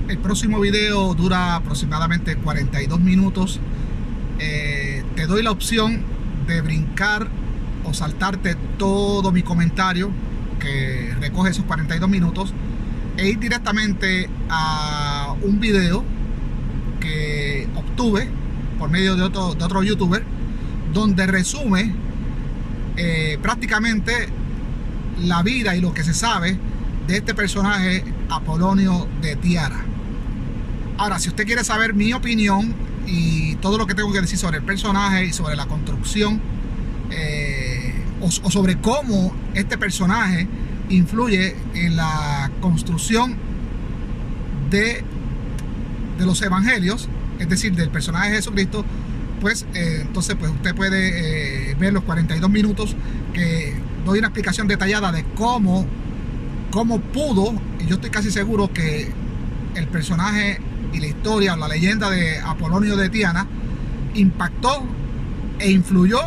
El próximo video dura aproximadamente 42 minutos. Te doy la opción de brincar o saltarte todo mi comentario que recoge esos 42 minutos e ir directamente a un video que obtuve por medio de otro youtuber, donde resume prácticamente la vida y lo que se sabe de este personaje Apolonio de Tiana. Ahora, si usted quiere saber mi opinión y todo lo que tengo que decir sobre el personaje y sobre la construcción, o sobre cómo este personaje influye en la construcción de los evangelios, es decir, del personaje de Jesucristo, pues entonces pues usted puede ver los 42 minutos que doy una explicación detallada de cómo pudo, y yo estoy casi seguro que el personaje y la historia o la leyenda de Apolonio de Tiana impactó e influyó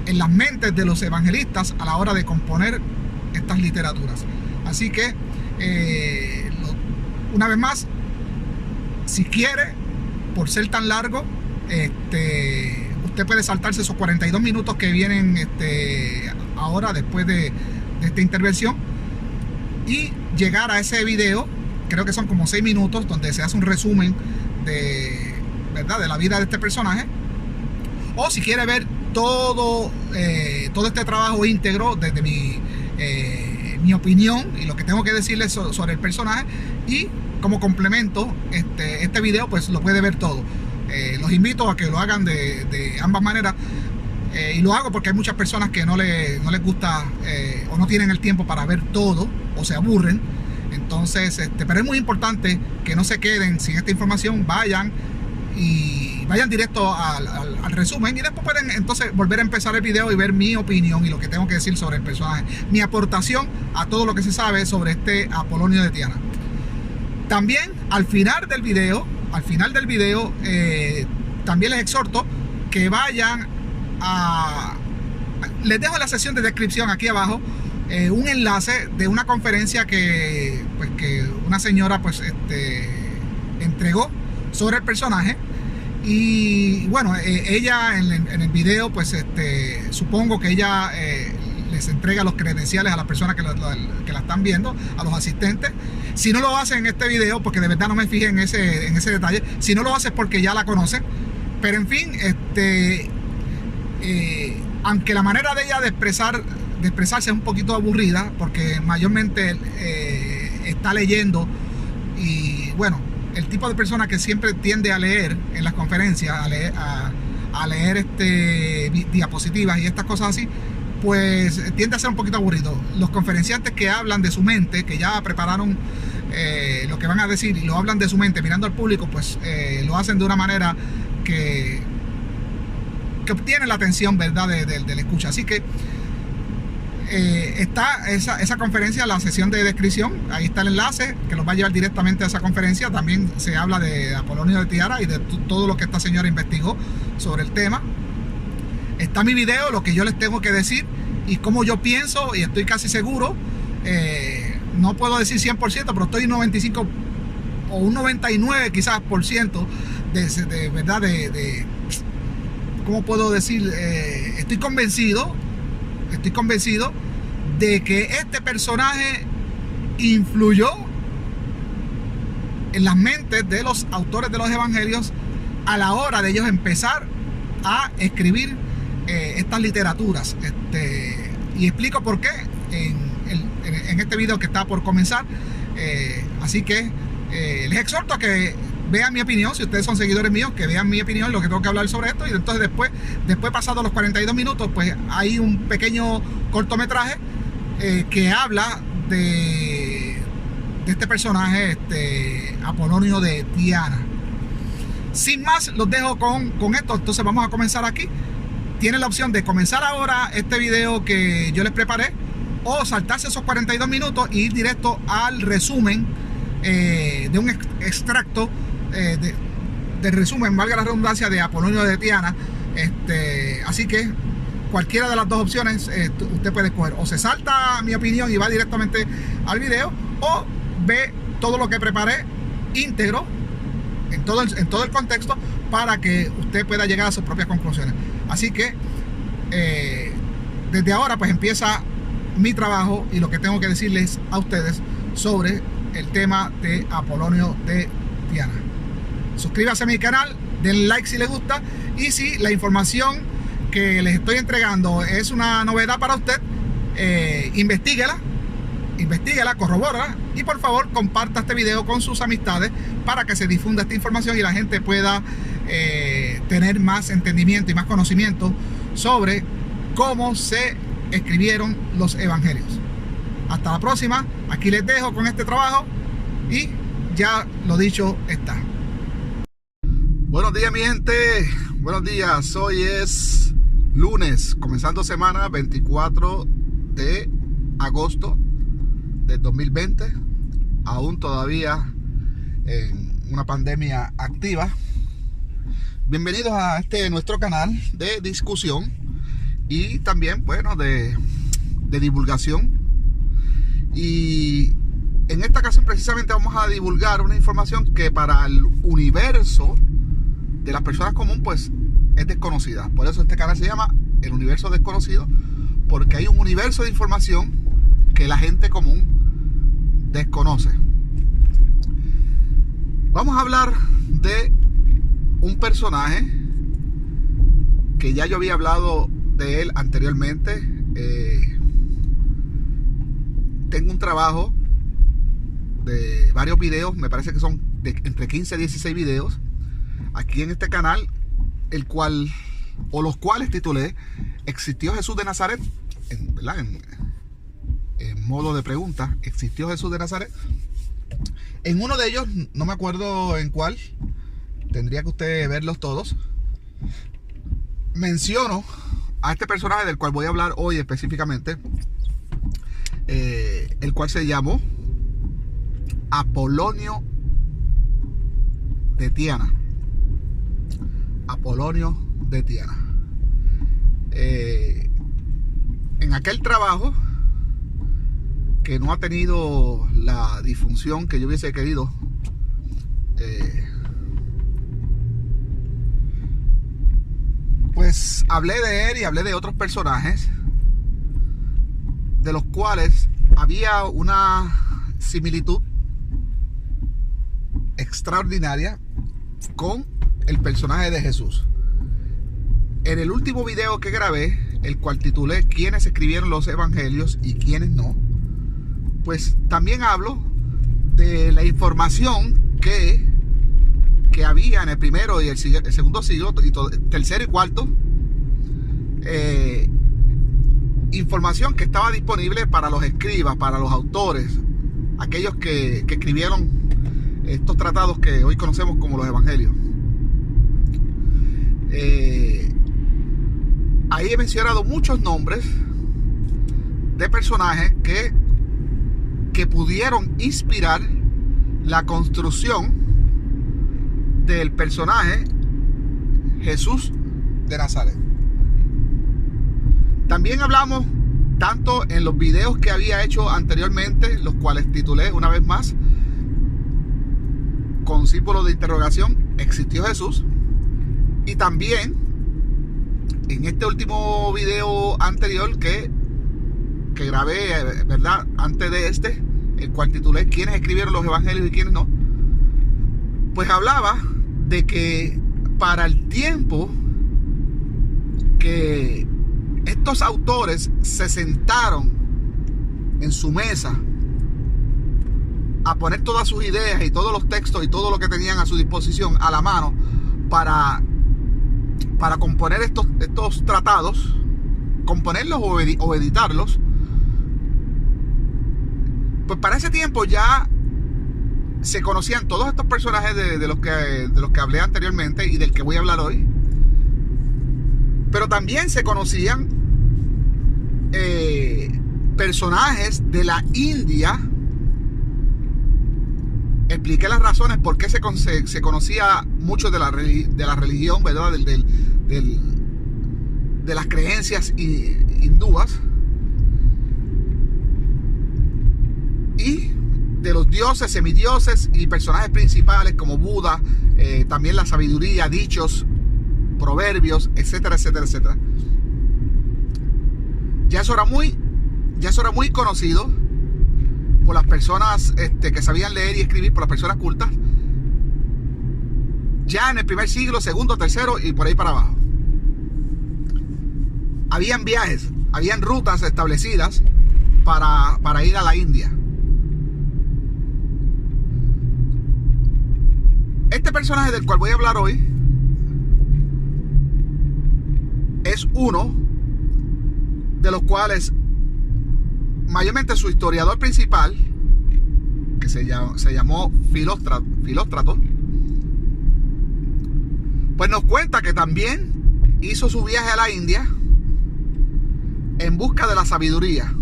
en las mentes de los evangelistas a la hora de componer estas literaturas. Así que una vez más, si quiere, por ser tan largo, usted puede saltarse esos 42 minutos que vienen ahora después de esta intervención y llegar a ese video. Creo que son como 6 minutos donde se hace un resumen de la vida de este personaje. O si quiere ver todo este trabajo íntegro desde mi opinión y lo que tengo que decirles sobre el personaje, y como complemento este video, pues lo puede ver todo. Los invito a que lo hagan de ambas maneras, y lo hago porque hay muchas personas que no les gusta o no tienen el tiempo para ver todo o se aburren. Entonces, pero es muy importante que no se queden sin esta información, vayan directo al resumen y después pueden entonces volver a empezar el video y ver mi opinión y lo que tengo que decir sobre el personaje, mi aportación a todo lo que se sabe sobre este Apolonio de Tiana. También al final del video también les exhorto que vayan les dejo en la sección de descripción aquí abajo un enlace de una conferencia que una señora entregó sobre el personaje. Y bueno, ella en el video pues supongo que ella les entrega los credenciales a las personas que la están viendo, a los asistentes. Si no lo hace en este video, porque de verdad no me fijé en ese detalle, si no lo hace es porque ya la conocen. Pero en fin, aunque la manera de ella de expresarse es un poquito aburrida, porque mayormente está leyendo, y bueno, el tipo de persona que siempre tiende a leer en las conferencias, a leer diapositivas y estas cosas así, pues tiende a ser un poquito aburrido. Los conferenciantes que hablan de su mente, que ya prepararon lo que van a decir y lo hablan de su mente mirando al público, pues lo hacen de una manera que obtiene la atención, ¿verdad?, del escucha. Así que está esa conferencia, la sesión de descripción, ahí está el enlace que los va a llevar directamente a esa conferencia. También se habla de Apolonio de Tiana y de todo lo que esta señora investigó sobre el tema. Está mi video, lo que yo les tengo que decir y cómo yo pienso, y estoy casi seguro, no puedo decir 100%, pero estoy 95 o un 99 quizás por ciento de verdad, ¿cómo puedo decir? Estoy convencido de que este personaje influyó en las mentes de los autores de los evangelios a la hora de ellos empezar a escribir estas literaturas. Y explico por qué en este video que está por comenzar. Así que les exhorto a que vean mi opinión. Si ustedes son seguidores míos, que vean mi opinión, lo que tengo que hablar sobre esto. Y entonces después pasados los 42 minutos, pues hay un pequeño cortometraje que habla de este personaje, Apolonio de Tiana. Sin más, los dejo con esto. Entonces vamos a comenzar aquí. Tienen la opción de comenzar ahora este video que yo les preparé, o saltarse esos 42 minutos e ir directo al resumen de un extracto de resumen, valga la redundancia, de Apolonio de Tiana. Así que cualquiera de las dos opciones usted puede escoger. O se salta mi opinión y va directamente al video, o ve todo lo que preparé íntegro en todo el contexto para que usted pueda llegar a sus propias conclusiones. Así que desde ahora pues empieza mi trabajo y lo que tengo que decirles a ustedes sobre el tema de Apolonio de Tiana. Suscríbase a mi canal, denle like si les gusta, y si la información que les estoy entregando es una novedad para usted, investíguela, corrobórala, y por favor comparta este video con sus amistades para que se difunda esta información y la gente pueda tener más entendimiento y más conocimiento sobre cómo se escribieron los evangelios. Hasta la próxima. Aquí les dejo con este trabajo y ya lo dicho está. Buenos días, mi gente. Buenos días. Hoy es lunes, comenzando semana, 24 de agosto del 2020. Aún todavía en una pandemia activa. Bienvenidos a nuestro canal de discusión y también, bueno, de divulgación. Y en esta ocasión precisamente vamos a divulgar una información que para el universo de las personas común pues es desconocida. Por eso este canal se llama El Universo Desconocido, porque hay un universo de información que la gente común desconoce. Vamos a hablar de un personaje que ya yo había hablado de él anteriormente. Tengo un trabajo de varios videos, me parece que son entre 15 y 16 videos aquí en este canal, los cuales titulé ¿Existió Jesús de Nazaret? En modo de pregunta, ¿existió Jesús de Nazaret? En uno de ellos, no me acuerdo en cuál, tendría que usted verlos todos, menciono a este personaje del cual voy a hablar hoy específicamente, el cual se llamó Apolonio de Tiana. Apolonio de Tiana. En aquel trabajo, que no ha tenido la difusión que yo hubiese querido, pues hablé de él y hablé de otros personajes de los cuales había una similitud extraordinaria con el personaje de Jesús. En el último video que grabé, el cual titulé ¿Quiénes escribieron los evangelios y quiénes no?, pues también hablo de la información que había en el primero y el segundo siglo, y tercero y cuarto, información que estaba disponible para los escribas, para los autores, aquellos que escribieron estos tratados que hoy conocemos como los evangelios. Ahí he mencionado muchos nombres de personajes que pudieron inspirar la construcción del personaje Jesús de Nazaret. También hablamos tanto en los videos que había hecho anteriormente, los cuales titulé una vez más con símbolo de interrogación ¿Existió Jesús? Y también en este último video anterior que grabé, ¿verdad?, antes de este, el cual titulé ¿Quiénes escribieron los evangelios y quiénes no?, pues hablaba de que para el tiempo que estos autores se sentaron en su mesa a poner todas sus ideas y todos los textos y todo lo que tenían a su disposición a la mano para componer estos tratados, componerlos o editarlos, pues para ese tiempo ya se conocían todos estos personajes de los que hablé anteriormente y del que voy a hablar hoy. Pero también se conocían personajes de la India. Expliqué las razones por qué se conocía mucho de la religión, ¿verdad?, de las creencias hindúes. Y de los dioses, semidioses y personajes principales como Buda, también la sabiduría, dichos, proverbios, etcétera, etcétera, etcétera. Ya eso era muy conocido por las personas que sabían leer y escribir, por las personas cultas, ya en el primer siglo, segundo, tercero y por ahí para abajo. Habían viajes, habían rutas establecidas para ir a la India. Este personaje del cual voy a hablar hoy es uno de los cuales mayormente su historiador principal, que se llamó Filóstrato, pues nos cuenta que también hizo su viaje a la India en busca de la sabiduría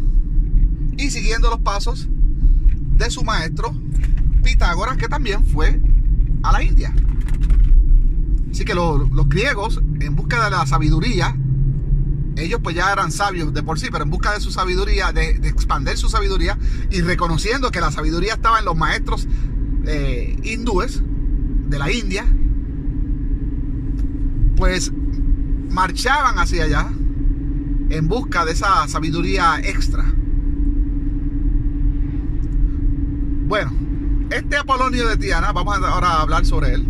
y siguiendo los pasos de su maestro Pitágoras, que también fue a la India. Así que los griegos, en busca de la sabiduría, ellos pues ya eran sabios de por sí, pero en busca de su sabiduría, de expandir su sabiduría, y reconociendo que la sabiduría estaba en los maestros hindúes de la India, pues marchaban hacia allá en busca de esa sabiduría extra. Bueno, este Apolonio de Tiana, vamos ahora a hablar sobre él.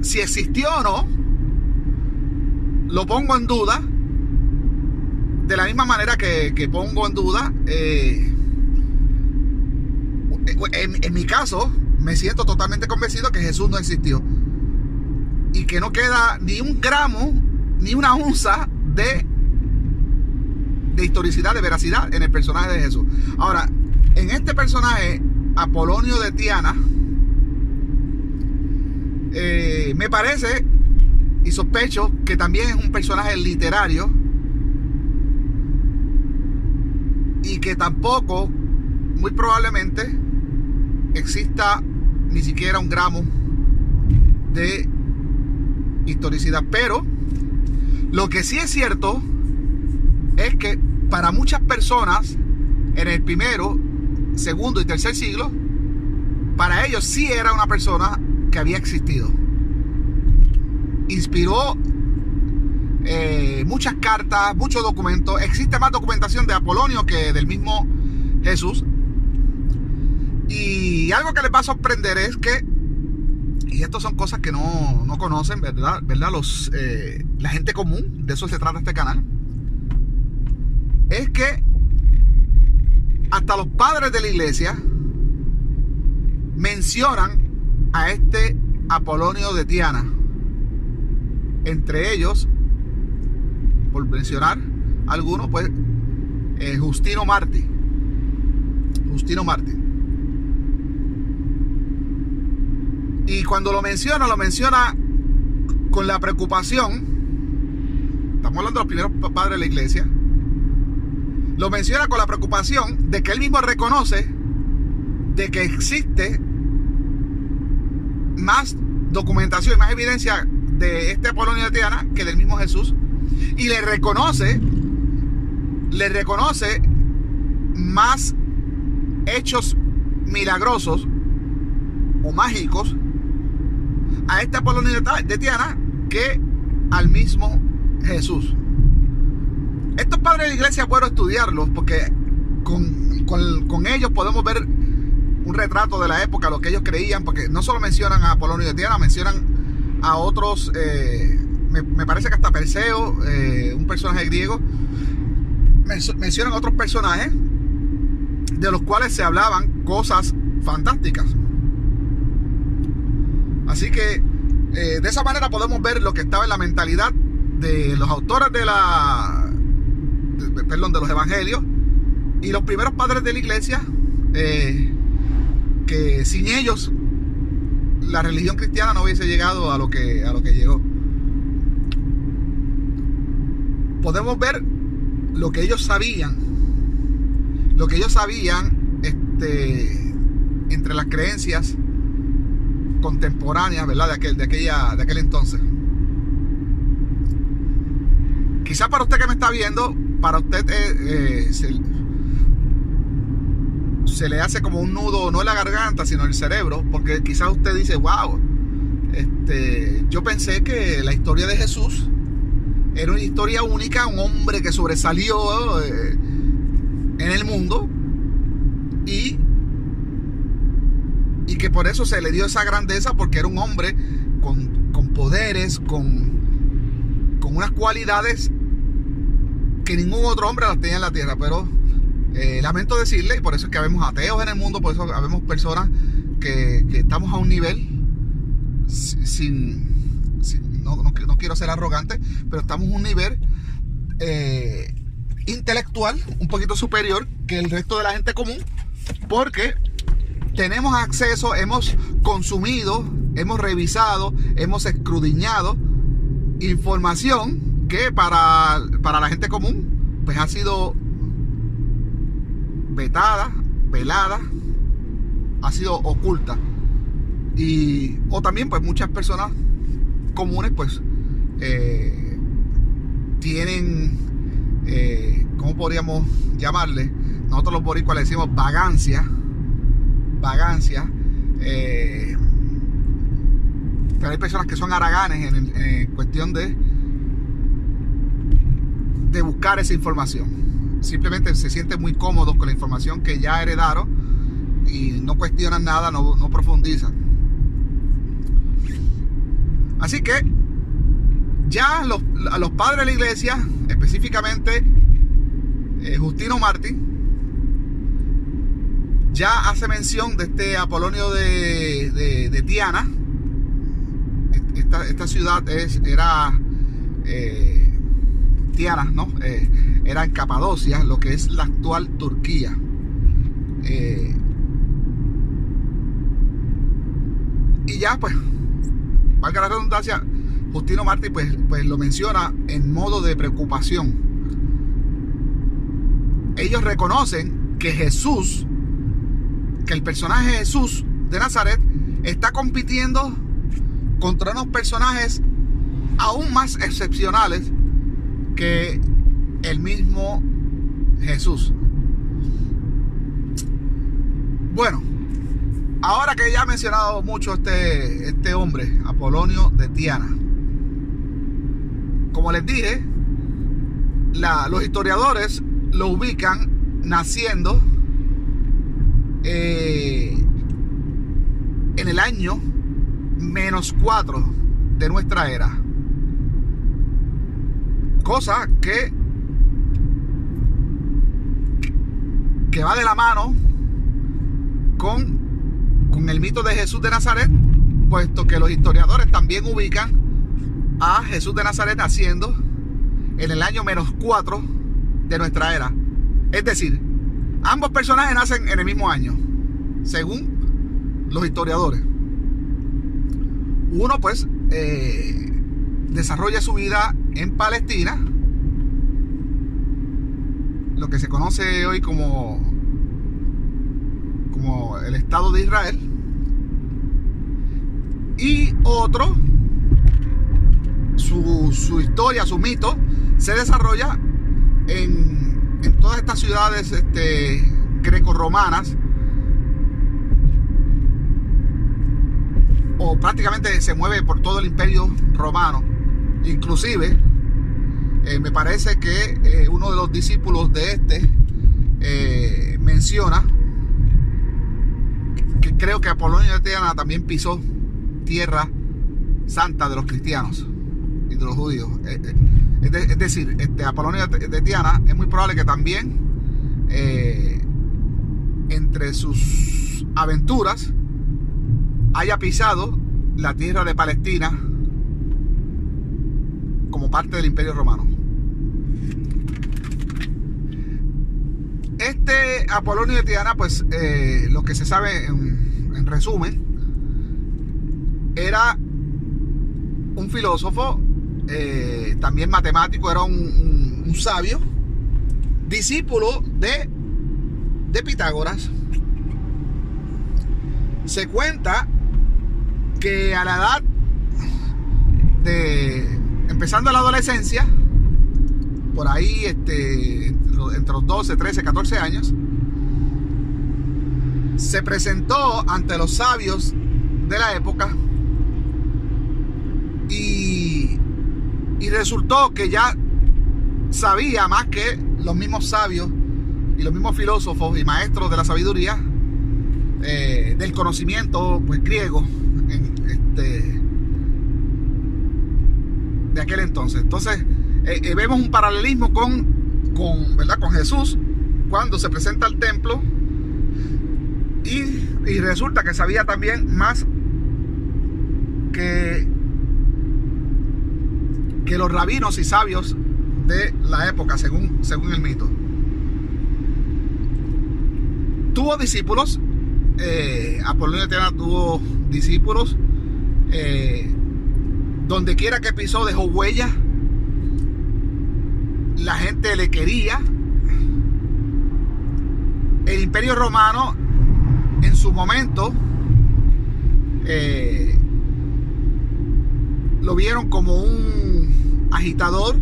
Si existió o no, lo pongo en duda, de la misma manera que pongo en duda, en mi caso, me siento totalmente convencido que Jesús no existió y que no queda ni un gramo, ni una onza de historicidad, de veracidad en el personaje de Jesús. Ahora, en este personaje, Apolonio de Tiana, me parece y sospecho que también es un personaje literario y que tampoco, muy probablemente, exista ni siquiera un gramo de historicidad. Pero lo que sí es cierto es que para muchas personas en el primero, segundo y tercer siglo, para ellos sí era una persona que había existido. Inspiró muchas cartas, muchos documentos. Existe más documentación de Apolonio que del mismo Jesús. Y algo que les va a sorprender es que, y esto son cosas que no conocen, ¿verdad? La gente común, de eso se trata este canal, es que hasta los padres de la iglesia mencionan a este Apolonio de Tiana. Entre ellos, por mencionar algunos, pues Justino Mártir. Y cuando lo menciona con la preocupación. Estamos hablando de los primeros padres de la iglesia. Lo menciona con la preocupación de que él mismo reconoce de que existe más documentación y más evidencia de este Apolonio de Tiana que del mismo Jesús, y le reconoce más hechos milagrosos o mágicos a este Apolonio de Tiana que al mismo Jesús. Estos padres de la iglesia es bueno estudiarlos porque con ellos podemos ver un retrato de la época, lo que ellos creían, porque no solo mencionan a Apolonio de Tiana, mencionan a otros, me parece que hasta Perseo, un personaje griego, mencionan a otros personajes de los cuales se hablaban cosas fantásticas. Así que de esa manera podemos ver lo que estaba en la mentalidad de los autores de los evangelios y los primeros padres de la iglesia, que sin ellos la religión cristiana no hubiese llegado a lo que llegó. Podemos ver lo que ellos sabían entre las creencias contemporáneas, ¿verdad? de aquel entonces. Quizás para usted que me está viendo para usted se le hace como un nudo, no en la garganta, sino en el cerebro, porque quizás usted dice, wow, yo pensé que la historia de Jesús era una historia única, un hombre que sobresalió en el mundo y que por eso se le dio esa grandeza, porque era un hombre con poderes, con unas cualidades que ningún otro hombre las tenía en la tierra. Pero lamento decirle, y por eso es que habemos ateos en el mundo, por eso habemos personas que estamos a un nivel no quiero ser arrogante, pero estamos a un nivel intelectual un poquito superior que el resto de la gente común, porque tenemos acceso, hemos consumido, hemos revisado, hemos escudriñado información que para la gente común pues ha sido vetada, velada, ha sido oculta. O también pues muchas personas comunes pues tienen, ¿cómo podríamos llamarle? Nosotros los boricuas le decimos vagancia, pero hay personas que son haraganes en cuestión de buscar esa información. Simplemente se sienten muy cómodos con la información que ya heredaron y no cuestionan nada, no profundizan. Así que ya los padres de la iglesia, específicamente Justino Mártir, ya hace mención de este Apolonio de Tiana. Esta ciudad era Tiana, ¿no? Era en Capadocia, lo que es la actual Turquía. Y ya pues, valga la redundancia, Justino Mártir pues lo menciona en modo de preocupación. Ellos reconocen que Jesús, que el personaje Jesús de Nazaret está compitiendo contra unos personajes aún más excepcionales que el mismo Jesús. Bueno, ahora que ya he mencionado mucho este hombre, Apolonio de Tiana, como les dije, los historiadores lo ubican naciendo en el año -4 de nuestra era, cosa que va de la mano con el mito de Jesús de Nazaret, puesto que los historiadores también ubican a Jesús de Nazaret naciendo en el año -4 de nuestra era. Es decir, ambos personajes nacen en el mismo año, según los historiadores. Uno pues desarrolla su vida en Palestina, lo que se conoce hoy como el Estado de Israel, y otro, su historia, su mito, se desarrolla en todas estas ciudades grecorromanas, o prácticamente se mueve por todo el imperio romano. Inclusive me parece que uno de los discípulos de menciona que creo que Apolonio de Tiana también pisó tierra santa de los cristianos y de los judíos. Es decir, Apolonio de Tiana es muy probable que también entre sus aventuras haya pisado la tierra de Palestina como parte del Imperio Romano. Apolonio de Tiana, pues lo que se sabe en resumen, era un filósofo, también matemático, era un sabio, discípulo de Pitágoras. Se cuenta que a la edad empezando la adolescencia, por ahí entre los 12, 13, 14 años, se presentó ante los sabios de la época y resultó que ya sabía más que los mismos sabios y los mismos filósofos y maestros de la sabiduría, del conocimiento pues griego de aquel entonces. Entonces vemos un paralelismo ¿verdad? Con Jesús cuando se presenta al templo y resulta que sabía también más que los rabinos y sabios de la época, según el mito. Tuvo discípulos, Apolonio de Tiana tuvo discípulos, donde quiera que pisó dejó huella, la gente le quería. El Imperio Romano en su momento lo vieron como un agitador,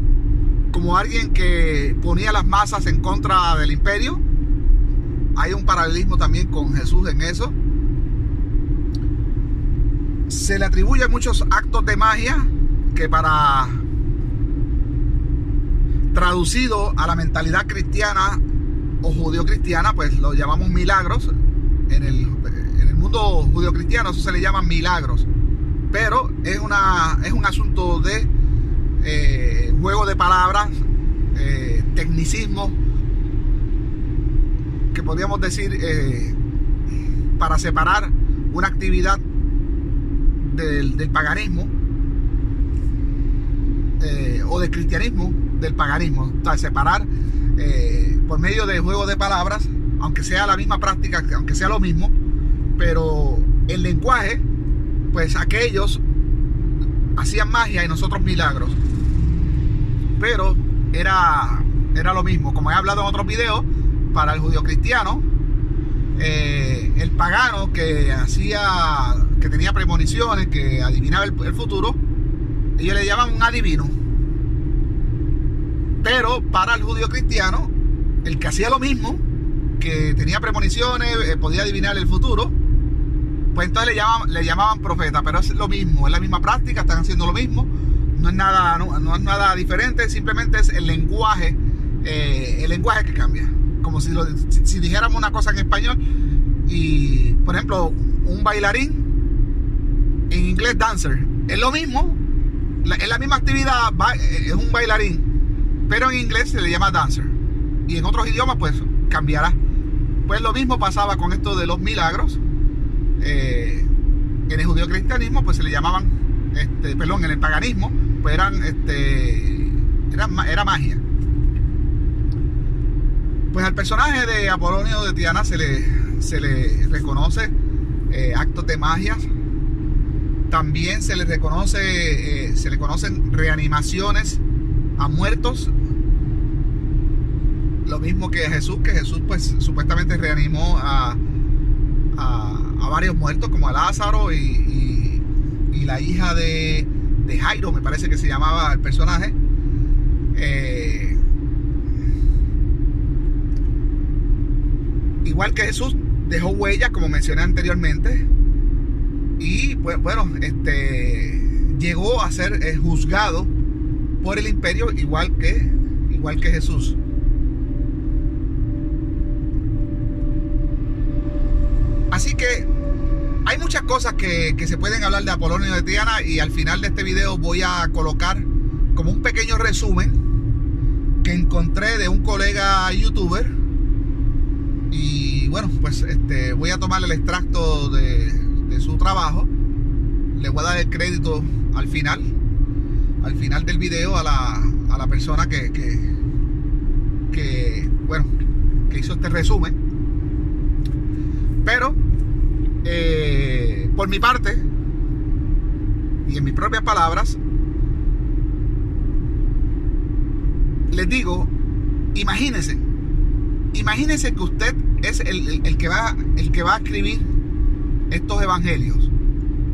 como alguien que ponía las masas en contra del imperio. Hay un paralelismo también con Jesús en eso. Se le atribuyen muchos actos de magia que, para traducido a la mentalidad cristiana o judeocristiana, pues lo llamamos milagros. En el mundo judeocristiano eso se le llama milagros, pero es un asunto de juego de palabras, tecnicismo, que podríamos decir, para separar una actividad del paganismo, o del cristianismo del paganismo. O sea, separar por medio de juego de palabras, aunque sea la misma práctica, aunque sea lo mismo, pero el lenguaje, pues aquellos hacían magia y nosotros milagros, pero era lo mismo. Como he hablado en otros videos, para el judío cristiano, el pagano que tenía premoniciones, que adivinaba el futuro, ellos le llaman un adivino. Pero para el judío cristiano, el que hacía lo mismo, que tenía premoniciones, podía adivinar el futuro, pues entonces le llamaban profeta. Pero es lo mismo, es la misma práctica, están haciendo lo mismo, no es nada diferente, simplemente es el lenguaje que cambia. Como si dijéramos una cosa en español y, por ejemplo, un bailarín, en inglés dancer, es lo mismo, es la misma actividad, es un bailarín, pero en inglés se le llama dancer, y en otros idiomas pues cambiará. Pues lo mismo pasaba con esto de los milagros. En el judeocristianismo pues se le llamaban, en el paganismo pues era magia. Pues al personaje de Apolonio de Tiana se le reconoce actos de magia. También se le conocen reanimaciones a muertos. Lo mismo que Jesús pues supuestamente reanimó a varios muertos, como a Lázaro y la hija de Jairo, me parece que se llamaba el personaje. Igual que Jesús dejó huellas, como mencioné anteriormente, y pues bueno, llegó a ser juzgado por el imperio igual que Jesús. Así que hay muchas cosas que se pueden hablar de Apolonio de Tiana, y al final de este video voy a colocar como un pequeño resumen que encontré de un colega youtuber. Y bueno, pues voy a tomar el extracto de su trabajo. Le voy a dar el crédito al final del video a la persona que hizo este resumen. Pero por mi parte y en mis propias palabras les digo, imagínense que usted es el que va a escribir estos evangelios,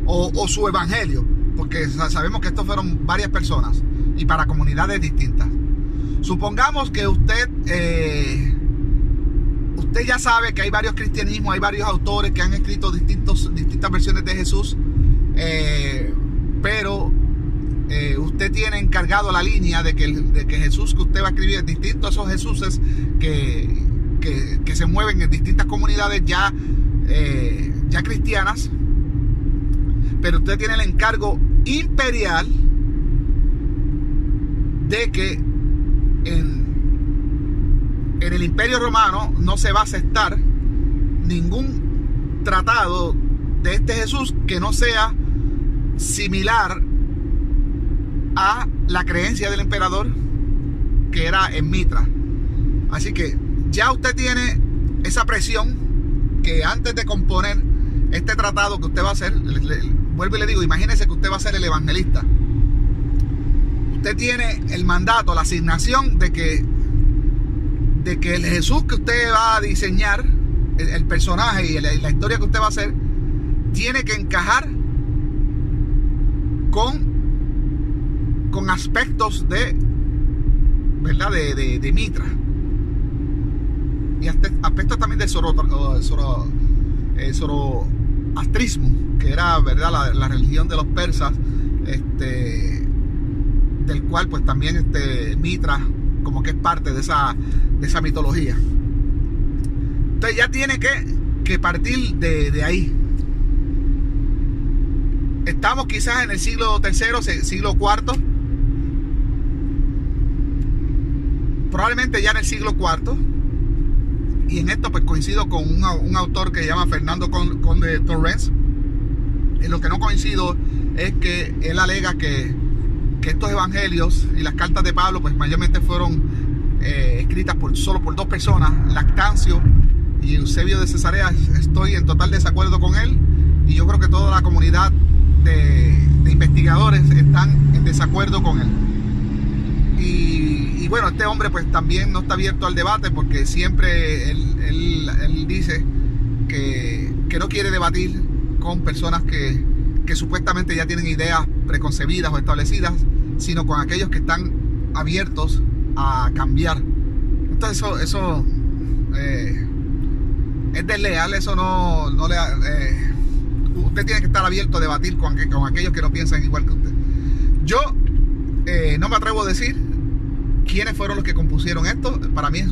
o su evangelio, porque sabemos que estos fueron varias personas y para comunidades distintas. Supongamos que usted ya sabe que hay varios cristianismos, hay varios autores que han escrito distintas versiones de Jesús, pero usted tiene encargado la línea de que Jesús que usted va a escribir es distinto a esos Jesuses que se mueven en distintas comunidades ya cristianas, pero usted tiene el encargo imperial de que en el Imperio Romano no se va a aceptar ningún tratado de este Jesús que no sea similar a la creencia del emperador, que era en Mitra. Así que ya usted tiene esa presión, que antes de componer este tratado que usted va a hacer, vuelvo y le digo, imagínese que usted va a ser el evangelista. Usted tiene el mandato, la asignación de que el Jesús que usted va a diseñar, el personaje y la historia que usted va a hacer, tiene que encajar con aspectos de, ¿verdad?, de Mitra, y aspectos también de zoroastrismo, que era, ¿verdad?, la religión de los persas, del cual pues también Mitra como que es parte de esa mitología. Entonces ya tiene que partir de ahí. Estamos quizás en el siglo III, siglo IV, probablemente ya en el siglo IV, y en esto pues coincido con un autor que se llama Fernando Conde Torrens. En lo que no coincido es que él alega que estos evangelios y las cartas de Pablo pues mayormente fueron escritas solo por dos personas, Lactancio y Eusebio de Cesarea. Estoy en total desacuerdo con él, y yo creo que toda la comunidad de investigadores están en desacuerdo con él. Y bueno, este hombre pues también no está abierto al debate, porque siempre él dice que no quiere debatir con personas que supuestamente ya tienen ideas preconcebidas o establecidas, sino con aquellos que están abiertos a cambiar. Entonces eso es desleal. Eso no le usted tiene que estar abierto a debatir con aquellos que no piensan igual que usted. Yo no me atrevo a decir quiénes fueron los que compusieron esto. Para mí es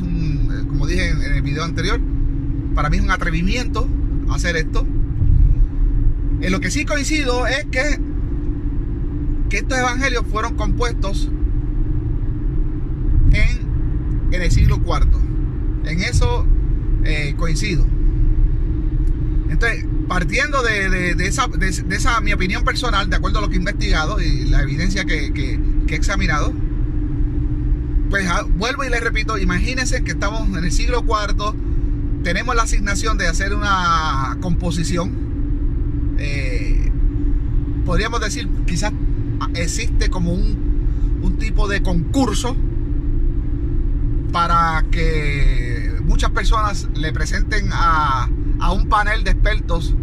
como dije en el video anterior, para mí es un atrevimiento hacer esto. En lo que sí coincido es que estos evangelios fueron compuestos en el siglo IV. En eso coincido. Entonces, partiendo de esa mi opinión personal, de acuerdo a lo que he investigado y la evidencia que he examinado, pues vuelvo y les repito, imagínense que estamos en el siglo IV, tenemos la asignación de hacer una composición. Podríamos decir, quizás existe como un tipo de concurso para que muchas personas le presenten a un panel de expertos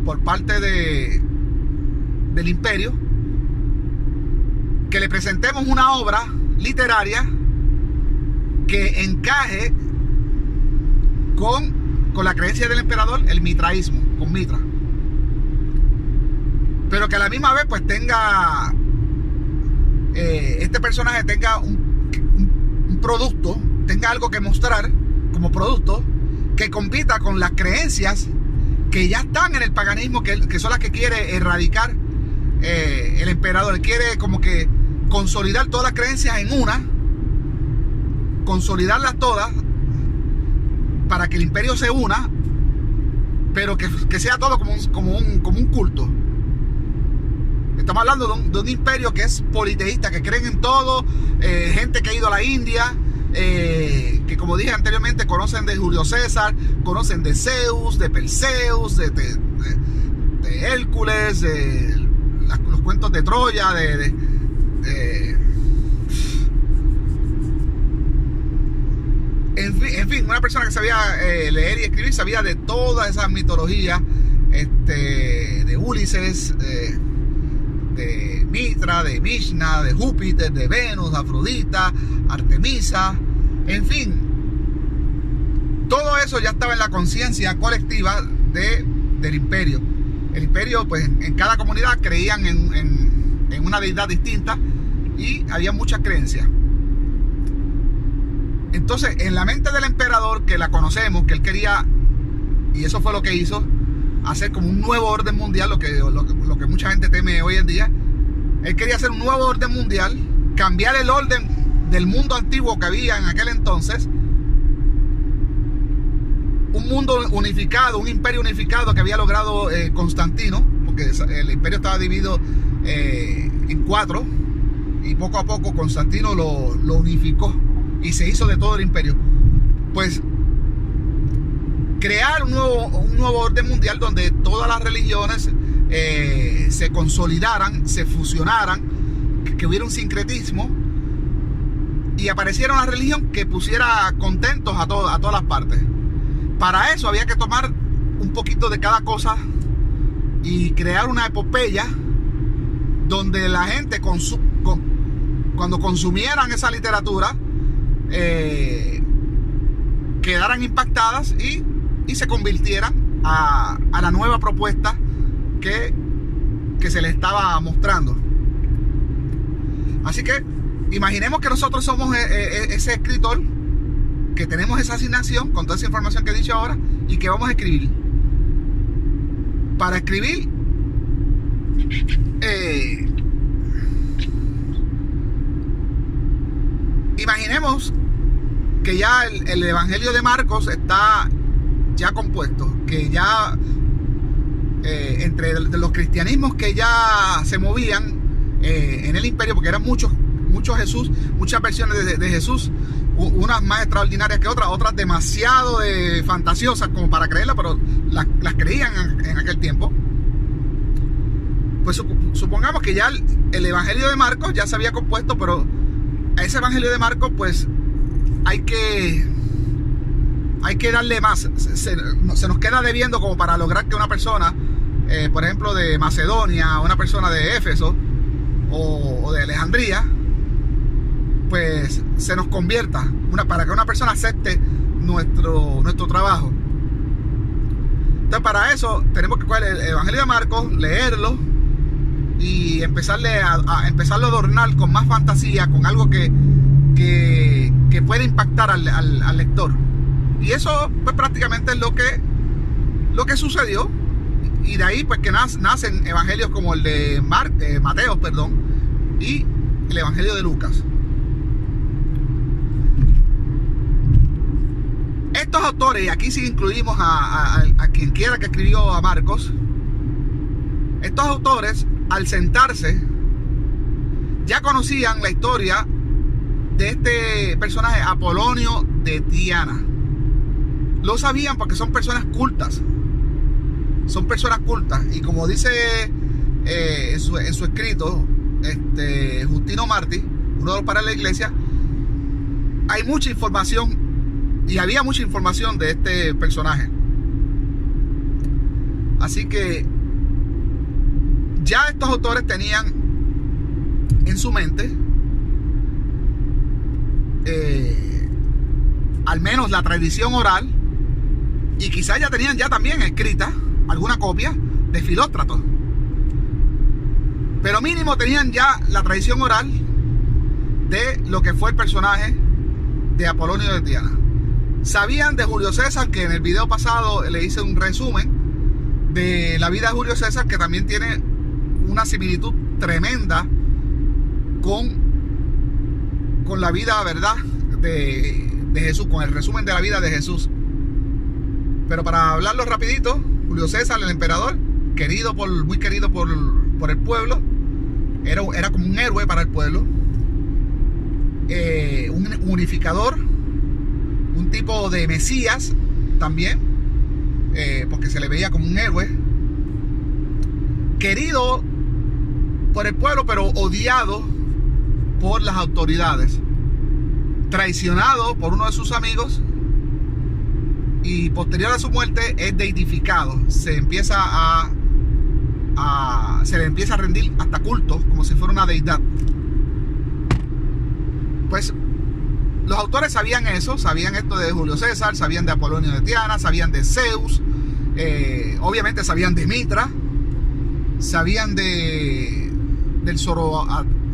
por parte del imperio, que le presentemos una obra literaria que encaje con la creencia del emperador, el mitraísmo, con Mitra, pero que a la misma vez pues tenga este personaje tenga un producto, tenga algo que mostrar como producto que compita con las creencias que ya están en el paganismo, que son las que quiere erradicar el emperador. Él quiere como que consolidar todas las creencias en una, consolidarlas todas para que el imperio se una, pero que sea todo como un culto. Estamos hablando de un imperio que es politeísta, que creen en todo, gente que ha ido a la India, que como dije anteriormente, conocen de Julio César, conocen de Zeus, de Perseus, de Hércules, de los cuentos de Troya, en fin, una persona que sabía leer y escribir, sabía de todas esas mitologías, de Ulises, de Mitra, de Vishna, de Júpiter, de Venus, Afrodita, Artemisa, en fin. Todo eso ya estaba en la conciencia colectiva del imperio. El imperio, pues en cada comunidad creían en una deidad distinta y había muchas creencias. Entonces, en la mente del emperador, que la conocemos, que él quería, y eso fue lo que hizo, hacer como un nuevo orden mundial, lo que mucha gente teme hoy en día. Él quería hacer un nuevo orden mundial, cambiar el orden del mundo antiguo que había en aquel entonces, un mundo unificado, un imperio unificado que había logrado Constantino, porque el imperio estaba dividido en 4, y poco a poco Constantino lo unificó y se hizo de todo el imperio. Pues crear un nuevo orden mundial donde todas las religiones se consolidaran, se fusionaran, que hubiera un sincretismo y apareciera una religión que pusiera contentos a todas las partes. Para eso había que tomar un poquito de cada cosa y crear una epopeya donde la gente cuando consumieran esa literatura quedaran impactadas y se convirtieran a la nueva propuesta que se les estaba mostrando. Así que imaginemos que nosotros somos ese escritor, que tenemos esa asignación con toda esa información que he dicho ahora y que vamos a escribir. Para escribir, imaginemos que ya el Evangelio de Marcos está ya compuesto, que ya entre los cristianismos que ya se movían en el imperio, porque eran muchos Jesús, muchas versiones de Jesús, unas más extraordinarias que otras demasiado fantasiosas como para creerlas, pero las creían en aquel tiempo. Pues supongamos que ya el Evangelio de Marcos ya se había compuesto, pero a ese Evangelio de Marcos pues hay que darle más. Se nos queda debiendo como para lograr que una persona, por ejemplo de Macedonia, una persona de Éfeso o de Alejandría, pues se nos convierta, para que una persona acepte nuestro trabajo. Entonces, para eso tenemos que coger el Evangelio de Marcos, leerlo y empezarlo a adornar con más fantasía, con algo que pueda impactar al lector. Y eso pues prácticamente es lo que sucedió. Y de ahí pues que nacen evangelios como el de Mateo, y el Evangelio de Lucas. Estos autores, y aquí sí incluimos a quien quiera que escribió a Marcos, estos autores al sentarse ya conocían la historia de este personaje Apolonio de Tiana. Lo sabían porque son personas cultas. Son personas cultas. Y como dice en su escrito Justino Martí, uno de los padres de la iglesia, hay mucha información. Y había mucha información de este personaje. Así que ya estos autores tenían en su mente al menos la tradición oral, y quizás ya tenían también escrita alguna copia de Filóstrato. Pero mínimo tenían ya la tradición oral de lo que fue el personaje de Apolonio de Tiana. Sabían de Julio César, que en el video pasado le hice un resumen de la vida de Julio César, que también tiene una similitud tremenda con la vida, ¿verdad?, de Jesús, con el resumen de la vida de Jesús. Pero para hablarlo rapidito, Julio César, el emperador, muy querido por el pueblo, era como un héroe para el pueblo, un unificador, un tipo de Mesías también, porque se le veía como un héroe, querido por el pueblo, pero odiado por las autoridades, traicionado por uno de sus amigos, y posterior a su muerte es deidificado. Se empieza a se le empieza a rendir hasta culto, como si fuera una deidad. Pues los autores sabían eso, sabían esto de Julio César, sabían de Apolonio de Tiana, sabían de Zeus, obviamente sabían de Mitra, sabían del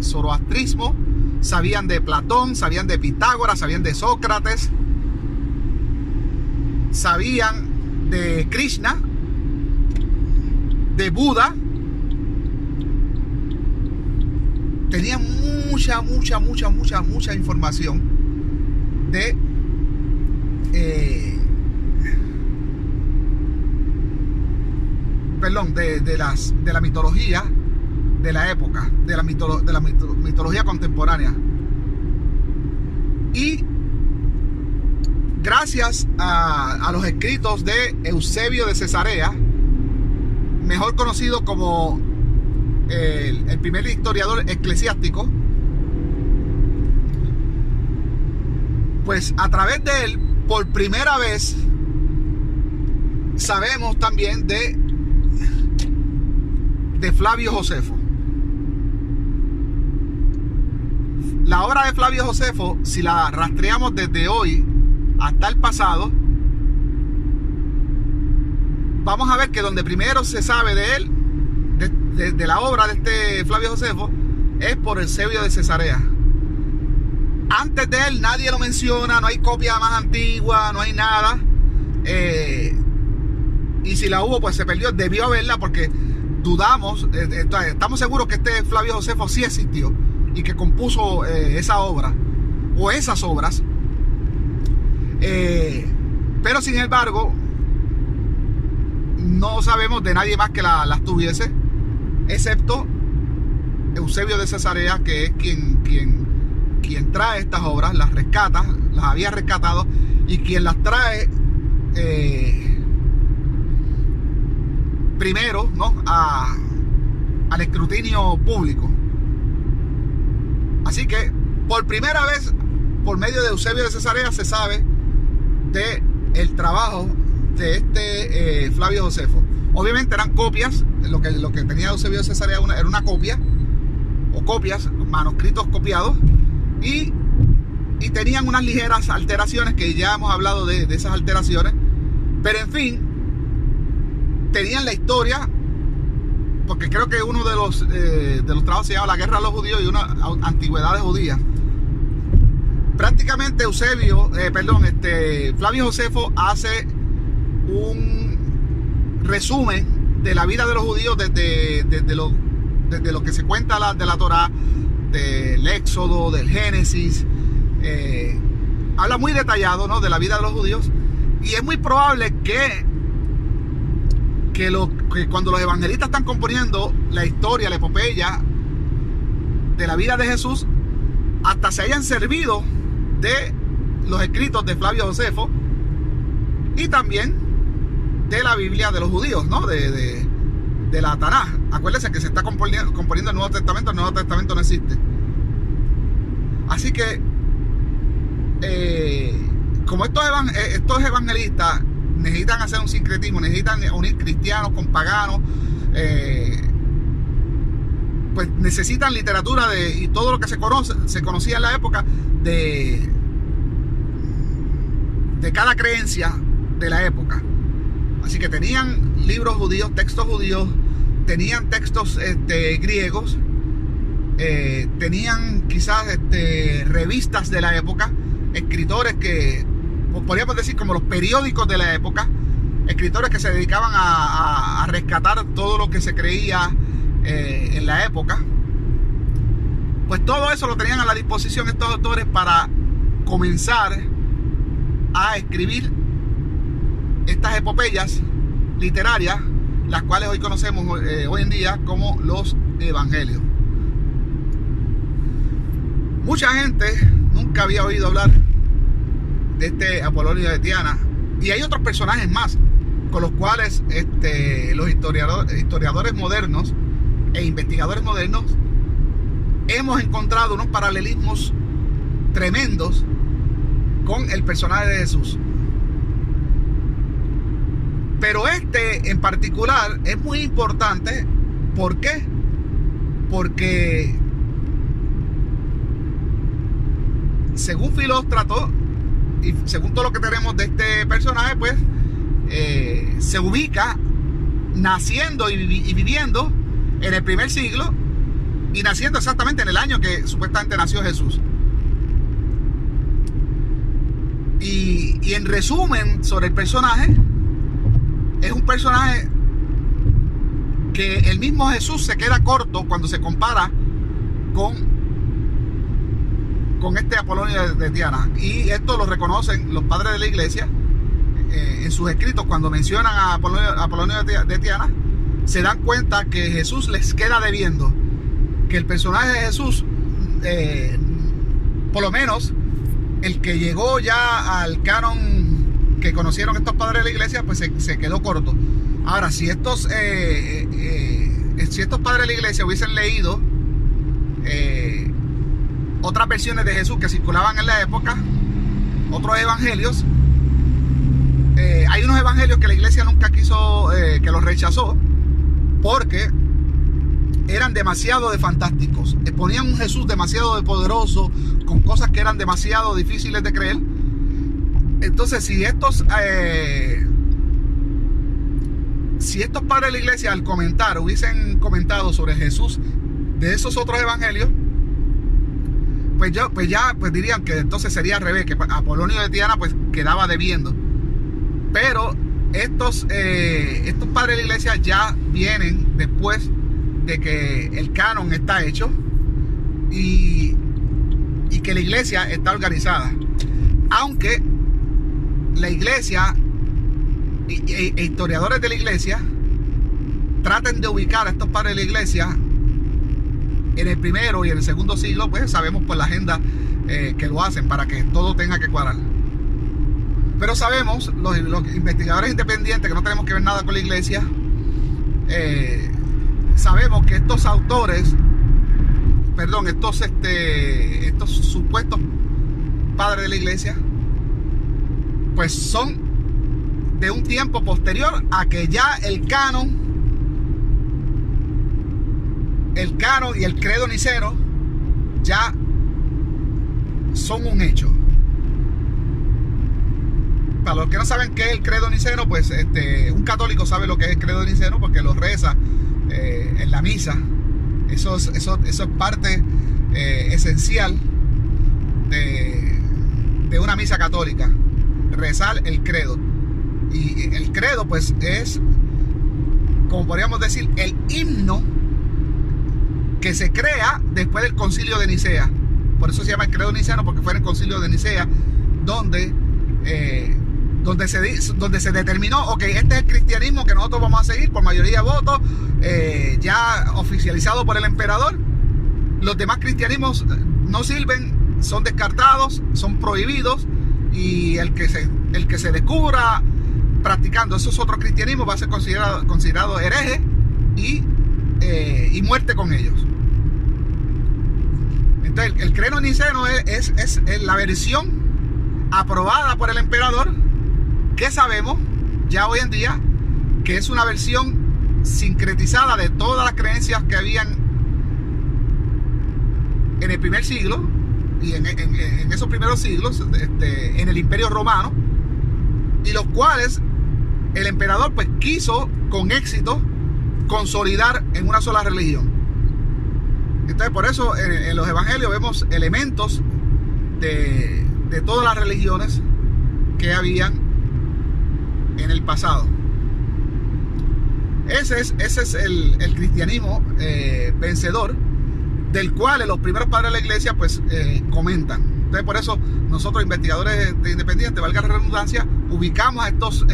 zoroastrismo, sabían de Platón, sabían de Pitágoras, sabían de Sócrates, sabían de Krishna, de Buda. Tenían mucha información de la mitología de la época, de la mitología contemporánea. Y gracias a los escritos de Eusebio de Cesarea, mejor conocido como el primer historiador eclesiástico, pues a través de él, por primera vez, sabemos también de Flavio Josefo. La obra de Flavio Josefo, si la rastreamos desde hoy hasta el pasado, vamos a ver que donde primero se sabe de él, de la obra de este Flavio Josefo, es por Eusebio de Cesarea. Antes de él nadie lo menciona, no hay copia más antigua, no hay nada. Y si la hubo, pues se perdió. Debió haberla, porque dudamos, estamos seguros que este Flavio Josefo sí existió y que compuso esa obra o esas obras. Pero sin embargo, no sabemos de nadie más que las tuviese, excepto Eusebio de Cesarea, que es quien trae estas obras, las rescata, las había rescatado, y quien las trae primero, ¿no?, al escrutinio público. Así que por primera vez, por medio de Eusebio de Cesarea, se sabe de el trabajo de este Flavio Josefo. Obviamente eran copias. Lo que tenía Eusebio de Cesarea era una copia, o copias, manuscritos copiados, y tenían unas ligeras alteraciones, que ya hemos hablado de esas alteraciones. Pero en fin, tenían la historia, porque creo que uno de los trabajos se llama La Guerra de los Judíos y una Antigüedades Judías. Prácticamente Flavio Josefo hace un resumen de la vida de los judíos desde lo que se cuenta de la Torá, del Éxodo, del Génesis. Habla muy detallado, ¿no?, de la vida de los judíos. Y es muy probable que cuando los evangelistas están componiendo la historia, la epopeya de la vida de Jesús, hasta se hayan servido de los escritos de Flavio Josefo y también de la Biblia de los judíos, ¿no?, de la Tanaj. Acuérdense que se está componiendo el Nuevo Testamento. El Nuevo Testamento no existe. Así que como estos evangelistas necesitan hacer un sincretismo, necesitan unir cristianos con paganos, pues necesitan literatura y todo lo que se conocía en la época de cada creencia de la época. Así que tenían libros judíos, textos judíos, tenían textos griegos, tenían quizás revistas de la época, escritores que podríamos decir como los periódicos de la época, escritores que se dedicaban a rescatar todo lo que se creía en la época. Pues todo eso lo tenían a la disposición estos autores para comenzar a escribir estas epopeyas literarias, las cuales hoy conocemos hoy en día como los evangelios. Mucha gente nunca había oído hablar de este Apolonio de Tiana, y hay otros personajes más con los cuales los historiadores modernos e investigadores modernos hemos encontrado unos paralelismos tremendos con el personaje de Jesús. Pero en particular es muy importante ¿Por qué? Porque según Filóstrato y según todo lo que tenemos de este personaje, pues se ubica naciendo y viviendo en el primer siglo y naciendo exactamente en el año que supuestamente nació Jesús. Y en resumen sobre el personaje, es un personaje que el mismo Jesús se queda corto cuando se compara con este Apolonio de Tiana. Y esto lo reconocen los padres de la iglesia en sus escritos. Cuando mencionan a Apolonio de Tiana, se dan cuenta que Jesús les queda debiendo, que el personaje de Jesús, por lo menos el que llegó ya al canon que conocieron estos padres de la iglesia, pues se quedó corto. Ahora, si estos padres de la iglesia hubiesen leído otras versiones de Jesús que circulaban en la época, otros evangelios, hay unos evangelios que la iglesia nunca quiso, que los rechazó, porque eran demasiado de fantásticos, ponían un Jesús demasiado de poderoso, con cosas que eran demasiado difíciles de creer. Entonces, si estos padres de la iglesia al comentar hubiesen comentado sobre Jesús de esos otros evangelios, pues dirían que entonces sería al revés, que Apolonio de Tiana pues quedaba debiendo. Pero estos padres de la iglesia ya vienen después de que el canon está hecho y que la iglesia está organizada. Aunque la iglesia e historiadores de la iglesia traten de ubicar a estos padres de la iglesia en el primero y en el segundo siglo, pues sabemos por la agenda que lo hacen para que todo tenga que cuadrar. Pero sabemos, los investigadores independientes que no tenemos que ver nada con la iglesia, sabemos que estos autores, estos supuestos padres de la iglesia, pues son de un tiempo posterior a que ya el canon y el credo niceno ya son un hecho. Para los que no saben qué es el credo niceno, pues un católico sabe lo que es el credo niceno porque lo reza en la misa. Eso es parte esencial de una misa católica, rezar el credo. Y el credo pues es, como podríamos decir, el himno que se crea después del concilio de Nicea. Por eso se llama el credo niceno, porque fue en el concilio de Nicea donde se determinó, ok, este es el cristianismo que nosotros vamos a seguir por mayoría de votos, ya oficializado por el emperador. Los demás cristianismos no sirven, son descartados, son prohibidos, y el que se descubra practicando esos otros cristianismos va a ser considerado hereje y muerte con ellos. Entonces el credo niceno es la versión aprobada por el emperador, que sabemos ya hoy en día que es una versión sincretizada de todas las creencias que habían en el primer siglo y en esos primeros siglos en el Imperio Romano, y los cuales el emperador pues quiso con éxito consolidar en una sola religión. Entonces por eso en los evangelios vemos elementos de todas las religiones que habían en el pasado. Ese es el cristianismo vencedor, del cual los primeros padres de la iglesia pues comentan. Entonces por eso nosotros, investigadores independientes, valga la redundancia, ubicamos a estos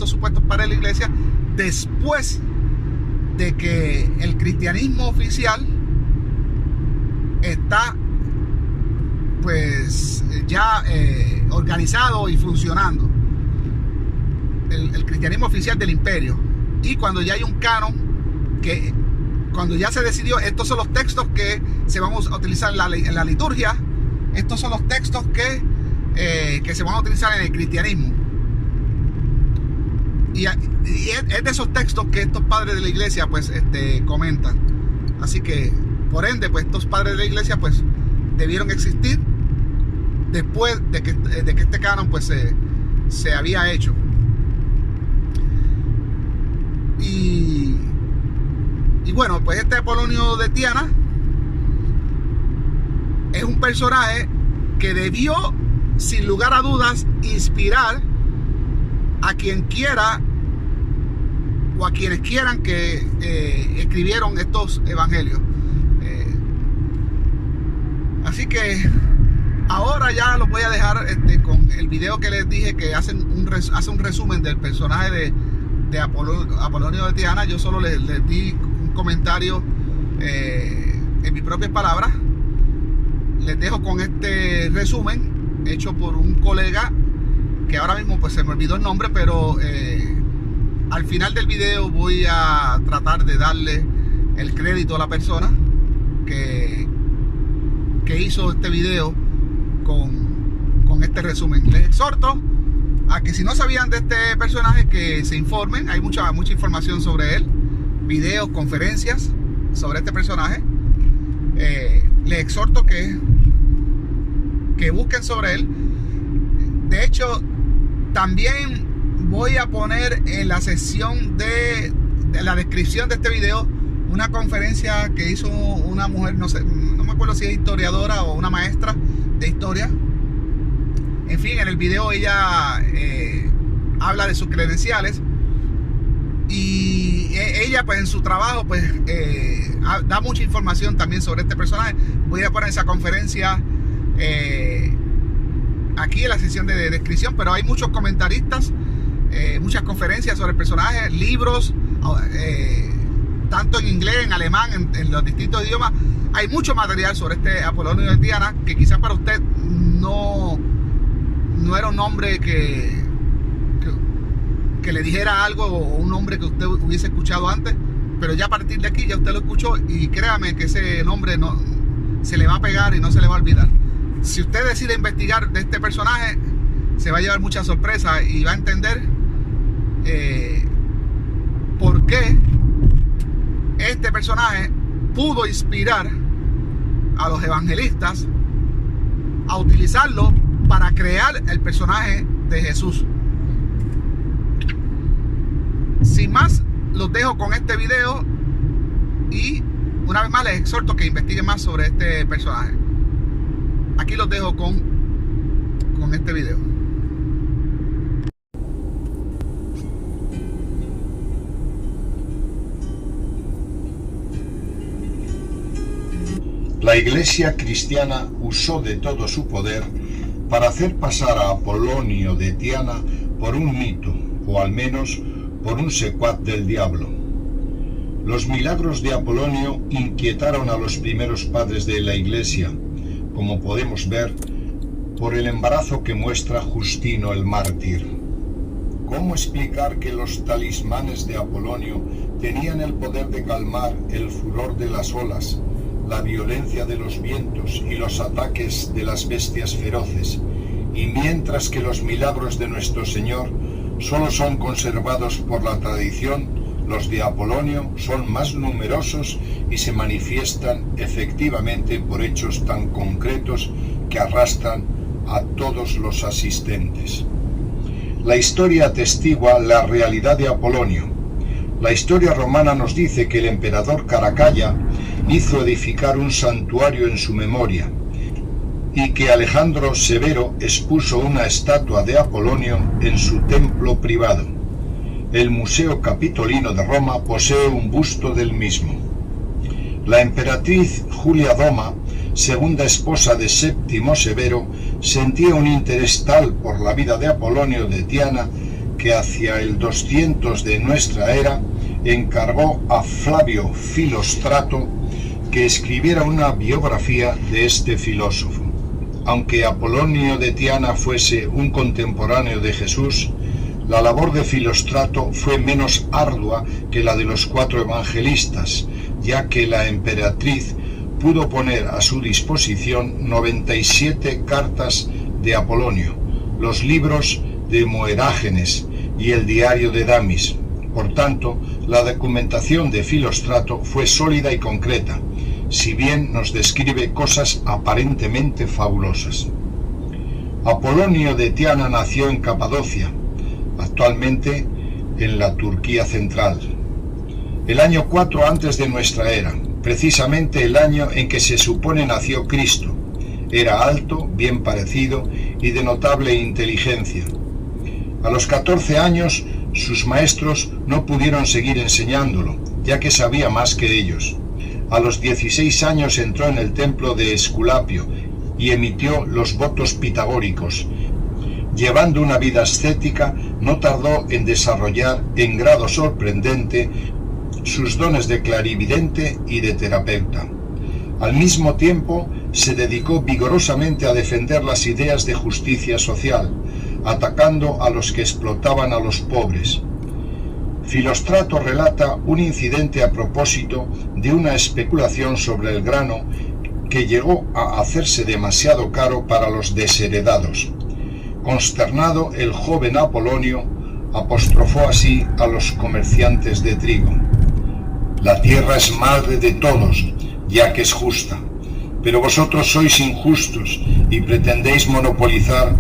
supuestos padres de la iglesia después de que el cristianismo oficial está pues ya organizado y funcionando, el cristianismo oficial del imperio. Y cuando ya hay un canon, que cuando ya se decidió, estos son los textos que se van a utilizar en la liturgia, estos son los textos que se van a utilizar en el cristianismo. y es de esos textos que estos padres de la iglesia pues comentan. Así que por ende pues estos padres de la iglesia pues debieron existir después de que este canon pues se había hecho. Y bueno, pues este Apolonio de Tiana es un personaje que debió, sin lugar a dudas, inspirar a quien quiera o a quienes quieran que escribieron estos evangelios. Así que ahora ya los voy a dejar con el video que les dije, que hace un resumen del personaje de Apolonio de Tiana. Yo solo les di un comentario en mis propias palabras. Les dejo con este resumen hecho por un colega que ahora mismo pues se me olvidó el nombre, pero al final del video voy a tratar de darle el crédito a la persona que hizo este video con este resumen. Les exhorto a que si no sabían de este personaje, que se informen. Hay mucha información sobre él, videos, conferencias sobre este personaje. Les exhorto que busquen sobre él. De hecho, también voy a poner en la sección de la descripción de este video una conferencia que hizo una mujer, no me acuerdo si es historiadora o una maestra de historia. En fin, en el video ella habla de sus credenciales, y ella pues en su trabajo pues da mucha información también sobre este personaje. Voy a poner esa conferencia aquí en la sección de descripción, pero hay muchos comentaristas, muchas conferencias sobre el personaje, libros, tanto en inglés, en alemán, en los distintos idiomas. Hay mucho material sobre este Apolonio de Tiana, que quizás para usted no era un nombre que le dijera algo, o un nombre que usted hubiese escuchado antes, pero ya a partir de aquí ya usted lo escuchó, y créame que ese nombre no se le va a pegar y no se le va a olvidar. Si usted decide investigar de este personaje, se va a llevar mucha sorpresa y va a entender por qué este personaje pudo inspirar a los evangelistas a utilizarlo para crear el personaje de Jesús. Sin más, los dejo con este video, y una vez más les exhorto que investiguen más sobre este personaje. Aquí los dejo con este video. La Iglesia cristiana usó de todo su poder para hacer pasar a Apolonio de Tiana por un mito, o al menos por un secuaz del diablo. Los milagros de Apolonio inquietaron a los primeros padres de la Iglesia, como podemos ver por el embarazo que muestra Justino el mártir. ¿Cómo explicar que los talismanes de Apolonio tenían el poder de calmar el furor de las olas, la violencia de los vientos y los ataques de las bestias feroces, y mientras que los milagros de nuestro Señor solo son conservados por la tradición, los de Apolonio son más numerosos y se manifiestan efectivamente por hechos tan concretos que arrastran a todos los asistentes? La historia atestigua la realidad de Apolonio. La historia romana nos dice que el emperador Caracalla hizo edificar un santuario en su memoria, y que Alejandro Severo expuso una estatua de Apolonio en su templo privado. El Museo Capitolino de Roma posee un busto del mismo. La emperatriz Julia Doma, segunda esposa de Séptimo Severo, sentía un interés tal por la vida de Apolonio de Tiana que hacia el 200 de nuestra era encargó a Flavio Filostrato que escribiera una biografía de este filósofo. Aunque Apolonio de Tiana fuese un contemporáneo de Jesús, la labor de Filostrato fue menos ardua que la de los 4 evangelistas, ya que la emperatriz pudo poner a su disposición 97 cartas de Apolonio, los libros de Moerágenes, y el diario de Damis. Por tanto, la documentación de Filóstrato fue sólida y concreta, si bien nos describe cosas aparentemente fabulosas. Apolonio de Tiana nació en Capadocia, actualmente en la Turquía central, el año 4 antes de nuestra era, precisamente el año en que se supone nació Cristo. Era alto, bien parecido y de notable inteligencia. A los 14 años, sus maestros no pudieron seguir enseñándolo, ya que sabía más que ellos. A los 16 años entró en el templo de Esculapio y emitió los votos pitagóricos. Llevando una vida ascética, no tardó en desarrollar en grado sorprendente sus dones de clarividente y de terapeuta. Al mismo tiempo, se dedicó vigorosamente a defender las ideas de justicia social, atacando a los que explotaban a los pobres. Filóstrato relata un incidente a propósito de una especulación sobre el grano que llegó a hacerse demasiado caro para los desheredados. Consternado, el joven Apolonio apostrofó así a los comerciantes de trigo: «La tierra es madre de todos, ya que es justa, pero vosotros sois injustos y pretendéis monopolizar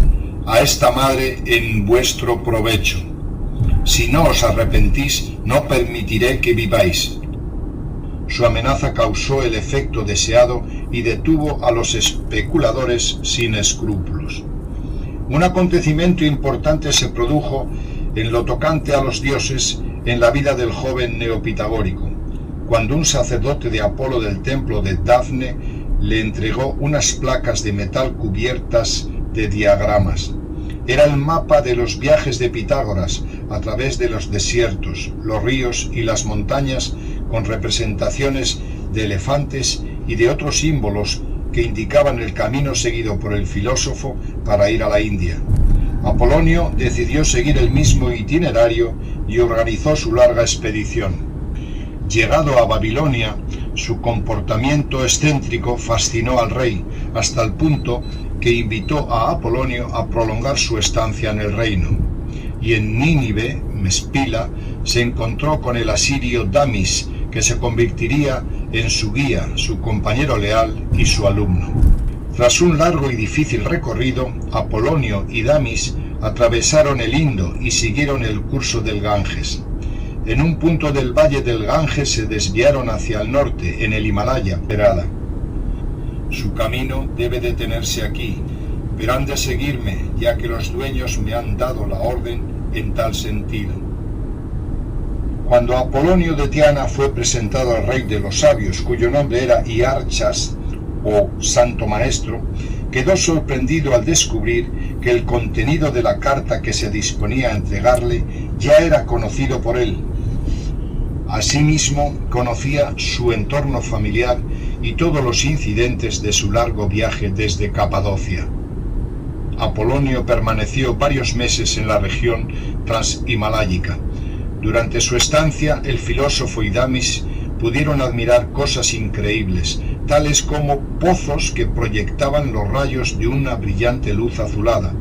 a esta madre en vuestro provecho. Si no os arrepentís, no permitiré que viváis». Su amenaza causó el efecto deseado y detuvo a los especuladores sin escrúpulos. Un acontecimiento importante se produjo en lo tocante a los dioses en la vida del joven neopitagórico, cuando un sacerdote de Apolo del templo de Dafne le entregó unas placas de metal cubiertas de diagramas. Era el mapa de los viajes de Pitágoras a través de los desiertos, los ríos y las montañas, con representaciones de elefantes y de otros símbolos que indicaban el camino seguido por el filósofo para ir a la India. Apolonio decidió seguir el mismo itinerario y organizó su larga expedición. Llegado a Babilonia, su comportamiento excéntrico fascinó al rey, hasta el punto que invitó a Apolonio a prolongar su estancia en el reino. Y en Nínive, Mespila, se encontró con el asirio Damis, que se convertiría en su guía, su compañero leal y su alumno. Tras un largo y difícil recorrido, Apolonio y Damis atravesaron el Indo y siguieron el curso del Ganges. En un punto del valle del Ganges se desviaron hacia el norte, en el Himalaya, Perada. Su camino debe detenerse aquí, pero han de seguirme, ya que los dueños me han dado la orden en tal sentido. Cuando Apolonio de Tiana fue presentado al rey de los sabios, cuyo nombre era Iarchas, o Santo Maestro, quedó sorprendido al descubrir que el contenido de la carta que se disponía a entregarle ya era conocido por él. Asimismo, conocía su entorno familiar y todos los incidentes de su largo viaje desde Capadocia. Apolonio permaneció varios meses en la región transhimaláyica. Durante su estancia, el filósofo y Damis pudieron admirar cosas increíbles, tales como pozos que proyectaban los rayos de una brillante luz azulada.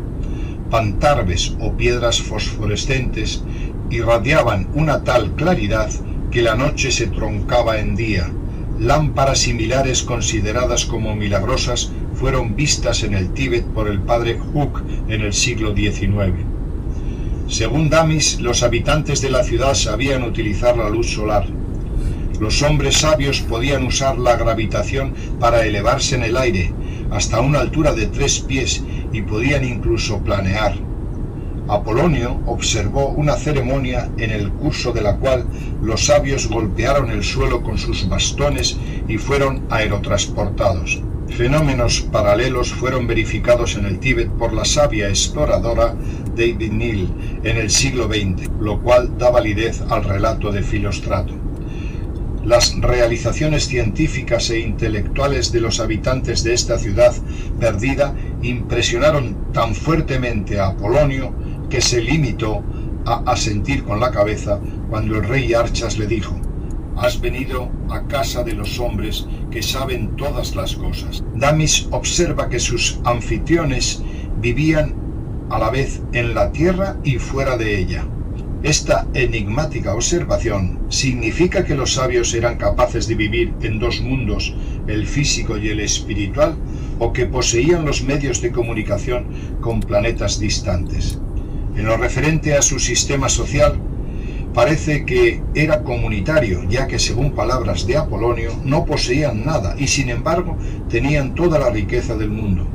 Pantarbes o piedras fosforescentes irradiaban una tal claridad que la noche se troncaba en día. Lámparas similares consideradas como milagrosas fueron vistas en el Tíbet por el padre Huk en el siglo XIX. Según Damis, los habitantes de la ciudad sabían utilizar la luz solar. Los hombres sabios podían usar la gravitación para elevarse en el aire hasta una altura de 3 pies y podían incluso planear. Apolonio observó una ceremonia en el curso de la cual los sabios golpearon el suelo con sus bastones y fueron aerotransportados. Fenómenos paralelos fueron verificados en el Tíbet por la sabia exploradora David Neal en el siglo XX, lo cual da validez al relato de Filóstrato. Las realizaciones científicas e intelectuales de los habitantes de esta ciudad perdida impresionaron tan fuertemente a Apolonio que se limitó a asentir con la cabeza cuando el rey Archas le dijo: «Has venido a casa de los hombres que saben todas las cosas». Damis observa que sus anfitriones vivían a la vez en la tierra y fuera de ella. Esta enigmática observación significa que los sabios eran capaces de vivir en dos mundos, el físico y el espiritual, o que poseían los medios de comunicación con planetas distantes. En lo referente a su sistema social, parece que era comunitario, ya que según palabras de Apolonio no poseían nada y sin embargo tenían toda la riqueza del mundo.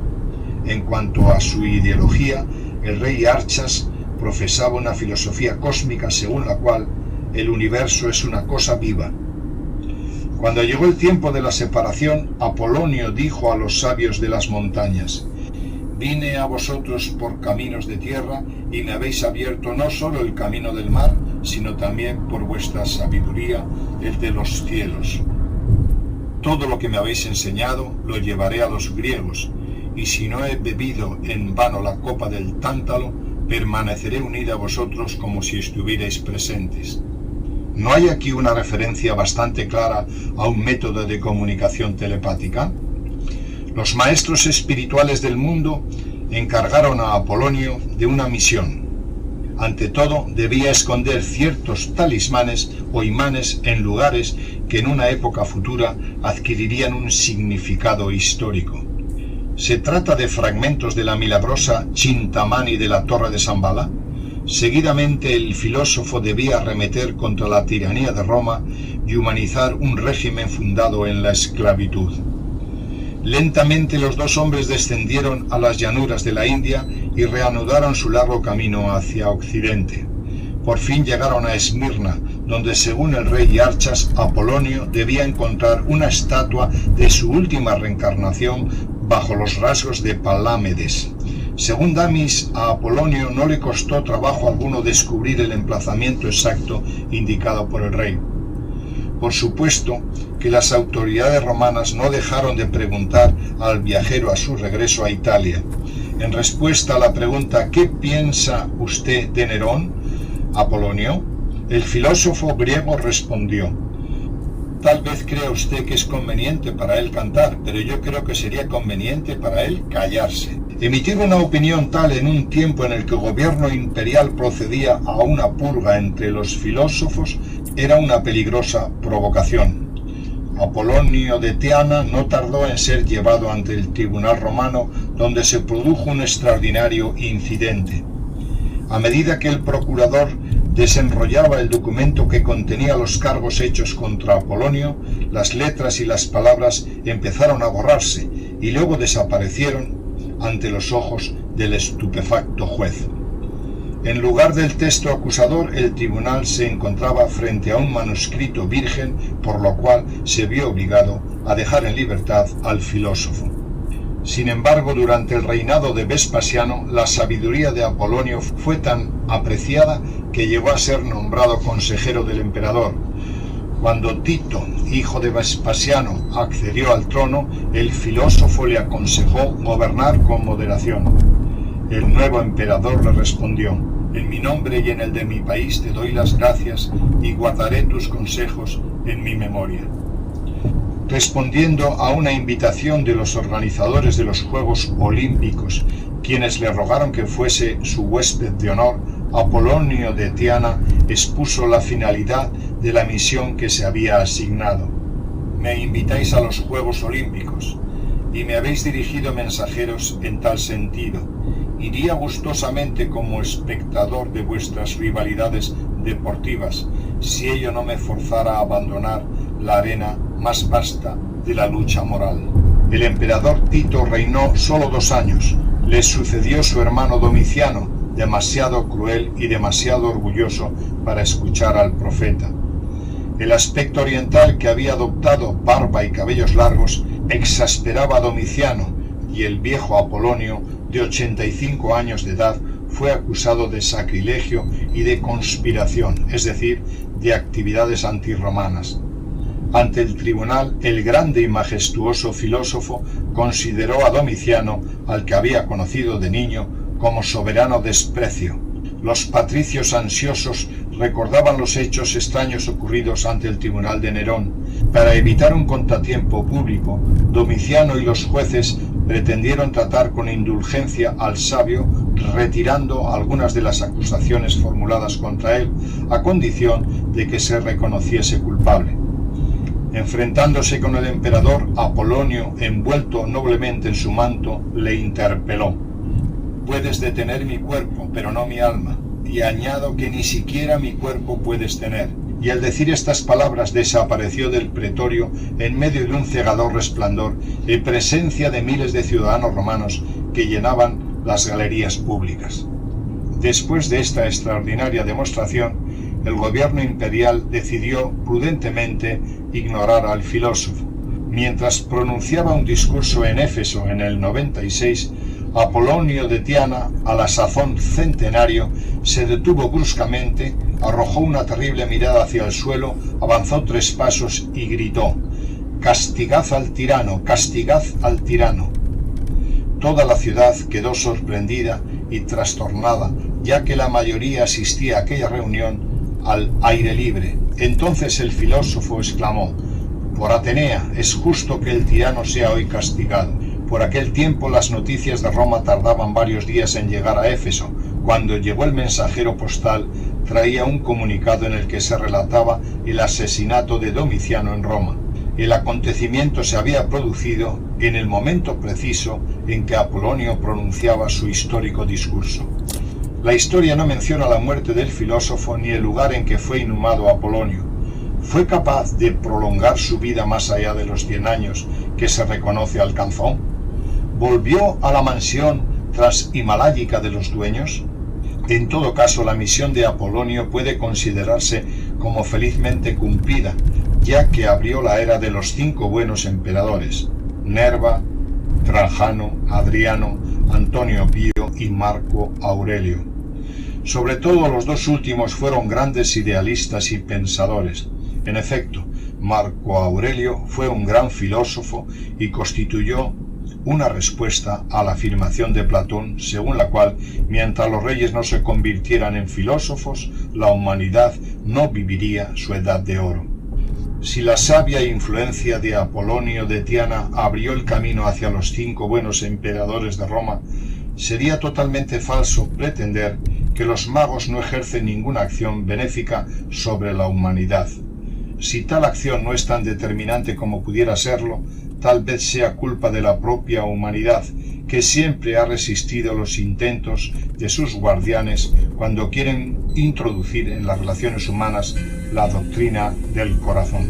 En cuanto a su ideología, el rey Archas profesaba una filosofía cósmica según la cual el universo es una cosa viva. Cuando llegó el tiempo de la separación, Apolonio dijo a los sabios de las montañas: «Vine a vosotros por caminos de tierra y me habéis abierto no solo el camino del mar, sino también por vuestra sabiduría el de los cielos. Todo lo que me habéis enseñado lo llevaré a los griegos, y si no he bebido en vano la copa del tántalo, permaneceré unida a vosotros como si estuvierais presentes». ¿No hay aquí una referencia bastante clara a un método de comunicación telepática? Los maestros espirituales del mundo encargaron a Apolonio de una misión. Ante todo, debía esconder ciertos talismanes o imanes en lugares que en una época futura adquirirían un significado histórico. ¿Se trata de fragmentos de la milagrosa Chintamani de la Torre de Shambhala? Seguidamente el filósofo debía arremeter contra la tiranía de Roma y humanizar un régimen fundado en la esclavitud. Lentamente los dos hombres descendieron a las llanuras de la India y reanudaron su largo camino hacia Occidente. Por fin llegaron a Esmirna, donde según el rey Archas, Apolonio debía encontrar una estatua de su última reencarnación bajo los rasgos de Palámedes. Según Damis, a Apolonio no le costó trabajo alguno descubrir el emplazamiento exacto indicado por el rey. Por supuesto que las autoridades romanas no dejaron de preguntar al viajero a su regreso a Italia. En respuesta a la pregunta ¿qué piensa usted de Nerón, Apolonio?, el filósofo griego respondió: «Tal vez crea usted que es conveniente para él cantar, pero yo creo que sería conveniente para él callarse». Emitir una opinión tal en un tiempo en el que el gobierno imperial procedía a una purga entre los filósofos era una peligrosa provocación. Apolonio de Tiana no tardó en ser llevado ante el tribunal romano, donde se produjo un extraordinario incidente. A medida que el procurador desenrollaba el documento que contenía los cargos hechos contra Apolonio, las letras y las palabras empezaron a borrarse y luego desaparecieron ante los ojos del estupefacto juez. En lugar del texto acusador, el tribunal se encontraba frente a un manuscrito virgen, por lo cual se vio obligado a dejar en libertad al filósofo. Sin embargo, durante el reinado de Vespasiano, la sabiduría de Apolonio fue tan apreciada que llegó a ser nombrado consejero del emperador. Cuando Tito, hijo de Vespasiano, accedió al trono, el filósofo le aconsejó gobernar con moderación. El nuevo emperador le respondió: «En mi nombre y en el de mi país te doy las gracias y guardaré tus consejos en mi memoria». Respondiendo a una invitación de los organizadores de los Juegos Olímpicos, quienes le rogaron que fuese su huésped de honor, Apolonio de Tiana expuso la finalidad de la misión que se había asignado. «Me invitáis a los Juegos Olímpicos, y me habéis dirigido mensajeros en tal sentido. Iría gustosamente como espectador de vuestras rivalidades deportivas, si ello no me forzara a abandonar la arena más vasta de la lucha moral». El emperador Tito reinó solo 2 años. Le sucedió su hermano Domiciano, demasiado cruel y demasiado orgulloso para escuchar al profeta. El aspecto oriental que había adoptado, barba y cabellos largos, exasperaba a Domiciano, y el viejo Apolonio, de 85 años de edad, fue acusado de sacrilegio y de conspiración, es decir, de actividades antirromanas. Ante el tribunal, el grande y majestuoso filósofo consideró a Domiciano, al que había conocido de niño, como soberano desprecio. Los patricios ansiosos recordaban los hechos extraños ocurridos ante el tribunal de Nerón. Para evitar un contratiempo público, Domiciano y los jueces pretendieron tratar con indulgencia al sabio, retirando algunas de las acusaciones formuladas contra él, a condición de que se reconociese culpable. Enfrentándose con el emperador, Apolonio, envuelto noblemente en su manto, le interpeló: «Puedes detener mi cuerpo, pero no mi alma, y añado que ni siquiera mi cuerpo puedes tener». Y al decir estas palabras desapareció del pretorio en medio de un cegador resplandor, en presencia de miles de ciudadanos romanos que llenaban las galerías públicas. Después de esta extraordinaria demostración, el gobierno imperial decidió prudentemente ignorar al filósofo. Mientras pronunciaba un discurso en Éfeso en el 96, Apolonio de Tiana, a la sazón centenario, se detuvo bruscamente, arrojó una terrible mirada hacia el suelo, avanzó 3 pasos y gritó: «¡Castigad al tirano! ¡Castigad al tirano!». Toda la ciudad quedó sorprendida y trastornada, ya que la mayoría asistía a aquella reunión al aire libre. Entonces el filósofo exclamó: «Por Atenea, es justo que el tirano sea hoy castigado». Por aquel tiempo las noticias de Roma tardaban varios días en llegar a Éfeso. Cuando llegó el mensajero postal, traía un comunicado en el que se relataba el asesinato de Domiciano en Roma. El acontecimiento se había producido en el momento preciso en que Apolonio pronunciaba su histórico discurso. La historia no menciona la muerte del filósofo ni el lugar en que fue inhumado Apolonio. ¿Fue capaz de prolongar su vida más allá de los 100 años que se reconoce alcanzó? ¿Volvió a la mansión transhimaláyica de los dueños? En todo caso, la misión de Apolonio puede considerarse como felizmente cumplida, ya que abrió la era de los 5 buenos emperadores: Nerva, Trajano, Adriano, Antonio Pío y Marco Aurelio. Sobre todo los 2 últimos fueron grandes idealistas y pensadores. En efecto, Marco Aurelio fue un gran filósofo y constituyó una respuesta a la afirmación de Platón, según la cual, mientras los reyes no se convirtieran en filósofos, la humanidad no viviría su edad de oro. Si la sabia influencia de Apolonio de Tiana abrió el camino hacia los 5 buenos emperadores de Roma, sería totalmente falso pretender que los magos no ejercen ninguna acción benéfica sobre la humanidad. Si tal acción no es tan determinante como pudiera serlo, tal vez sea culpa de la propia humanidad, que siempre ha resistido los intentos de sus guardianes cuando quieren introducir en las relaciones humanas la doctrina del corazón.